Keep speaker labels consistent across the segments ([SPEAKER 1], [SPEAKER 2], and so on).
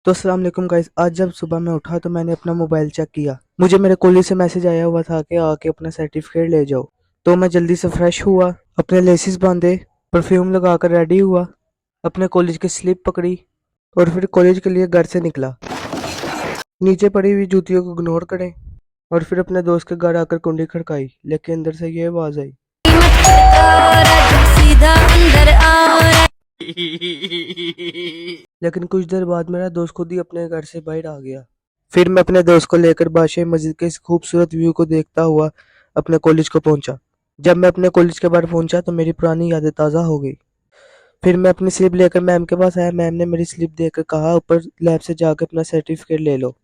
[SPEAKER 1] तो अस्सलाम वालेकुम गाइस। आज जब सुबह मैं उठा तो मैंने अपना मोबाइल चेक किया। मुझे मेरे कॉलेज से मैसेज आया हुआ था कि आके अपना सर्टिफिकेट ले जाओ। तो मैं जल्दी से फ्रेश हुआ, अपने लेसिस बांधे, परफ्यूम लगाकर रेडी हुआ, अपने कॉलेज की स्लिप पकड़ी और फिर कॉलेज के लिए घर से निकला। नीचे पड़ी हुई जूतियों को इग्नोर करें और फिर अपने दोस्त के घर आकर कुंडी खड़काई, लेकिन अंदर से ये आवाज आई। लेकिन कुछ देर बाद मेरा दोस्त खुद ही अपने घर से बाहर आ गया। फिर मैं अपने दोस्त को लेकर बादशाही मस्जिद के इस खूबसूरत व्यू को देखता हुआ अपने कॉलेज को पहुंचा। जब मैं अपने कॉलेज के बाहर पहुंचा तो मेरी पुरानी यादें ताज़ा हो गई। फिर मैं अपनी स्लिप लेकर मैम के पास आया। मैम ने मेरी स्लिप देखकर कहा ऊपर लैब से जाकर अपना सर्टिफिकेट ले लो।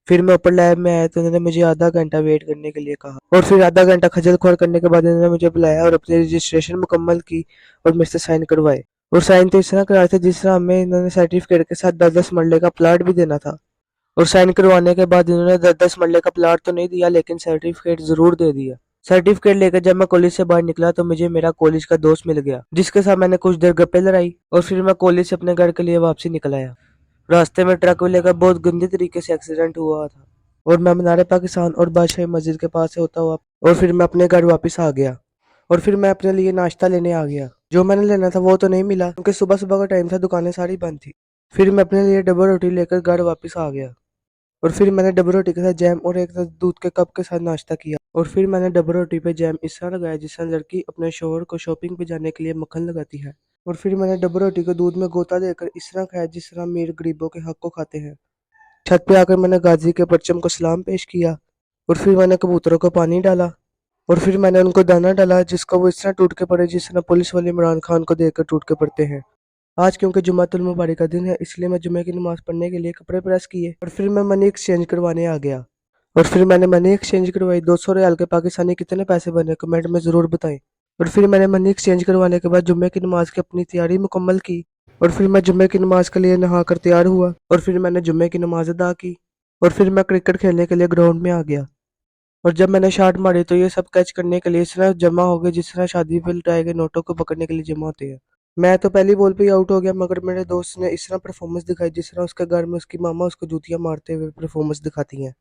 [SPEAKER 1] फिर मैं ऊपर लैब में आया तो उन्होंने मुझे आधा घंटा वेट करने के लिए कहा और फिर आधा घंटा खजल खुआर करने के बाद उन्होंने मुझे बुलाया और अपनी रजिस्ट्रेशन मुकम्मल की और मेरे से साइन करवाए। और साइन तो इस तरह कराए थे जिस तरह हमें इन्होंने सर्टिफिकेट के साथ 10-10 मरले का प्लाट भी देना था। और साइन करवाने के बाद इन्होंने 10-10 मरले का प्लाट तो नहीं दिया, लेकिन सर्टिफिकेट जरूर दे दिया। सर्टिफिकेट लेकर जब मैं कॉलेज से बाहर निकला तो मुझे मेरा कॉलेज का दोस्त मिल गया, जिसके साथ मैंने कुछ देर गप्पे लड़ाई और फिर मैं कॉलेज से अपने घर के लिए वापसी निकल आया। रास्ते में ट्रक को लेकर बहुत गंदे तरीके से एक्सीडेंट हुआ था और मैं मीनार पाकिस्तान और बादशाही मस्जिद के पास से होता हुआ और फिर मैं अपने घर वापस आ गया। और फिर मैं अपने लिए नाश्ता लेने आ गया। जो मैंने लेना था वो तो नहीं मिला क्योंकि सुबह सुबह का टाइम था, दुकानें सारी बंद थी। फिर मैं अपने लिए डबल रोटी लेकर घर वापस आ गया और फिर मैंने डबल रोटी के साथ जैम और एक दूध के कप के साथ नाश्ता किया। और फिर मैंने डबल रोटी पे जैम इस तरह लगाया जिस तरह लड़की अपने शोहर को शॉपिंग पे जाने के लिए मक्खन लगाती है। और फिर मैंने डबल रोटी को दूध में गोता देकर इस तरह खाया जिस तरह अमीर गरीबों के हक को खाते हैं। छत पे आकर मैंने गाजी के परचम को सलाम पेश किया और फिर मैंने कबूतरों को पानी डाला और फिर मैंने उनको दाना डाला जिसको वो इस तरह टूट के पड़े जिस तरह पुलिस वाले इमरान खान को देखकर टूट के पड़ते हैं। आज क्योंकि जुम्मतुल मुबारक का दिन है इसलिए मैं जुम्मे की नमाज पढ़ने के लिए कपड़े प्रेस किए और फिर मैं मनी एक्सचेंज करवाने आ गया। और फिर मैंने मनी एक्सचेंज करवाई। 200 रियाल के पाकिस्तानी कितने पैसे बने कमेंट में ज़रूर बताएं। और फिर मैंने मनी एक्सचेंज करवाने के बाद जुम्मे की नमाज की अपनी तैयारी मुकम्मल की और फिर मैं जुम्मे की नमाज के लिए नहा कर तैयार हुआ और फिर मैंने जुम्मे की नमाज अदा की और फिर मैं क्रिकेट खेलने के लिए ग्राउंड में आ गया। और जब मैंने शॉट मारी तो ये सब कैच करने के लिए इस तरह जमा हो गए जिस तरह शादी पे लुटाए गए नोटों को पकड़ने के लिए जमा होते हैं। मैं तो पहली बॉल पे ही आउट हो गया, मगर मेरे दोस्त ने इस तरह परफॉर्मेंस दिखाई जिस तरह उसके घर में उसकी मामा उसको जूतियां मारते हुए परफॉर्मेंस दिखाती हैं।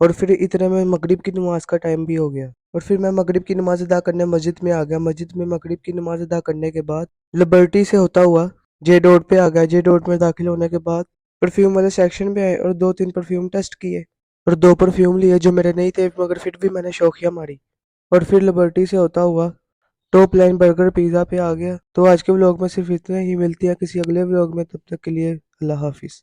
[SPEAKER 1] और फिर इतने में मगरिब की नमाज का टाइम भी हो गया और फिर मैं मगरिब की नमाज अदा करने मस्जिद में आ गया। मस्जिद में मगरिब की नमाज अदा करने के बाद लिबर्टी से होता हुआ जे डॉट पे आ गया। जे डॉट में दाखिल होने के बाद परफ्यूम वाले सेक्शन में आए और 2-3 परफ्यूम टेस्ट किए और 2 परफ्यूम लिए जो मेरे नहीं थे, मगर फिर भी मैंने शौकिया मारी। और फिर लिबर्टी से होता हुआ टॉप लाइन बर्गर पिज़्ज़ा पे आ गया। तो आज के व्लॉग में सिर्फ इतना ही। मिलती है किसी अगले व्लॉग में, तब तक के लिए अल्लाह हाफिज़।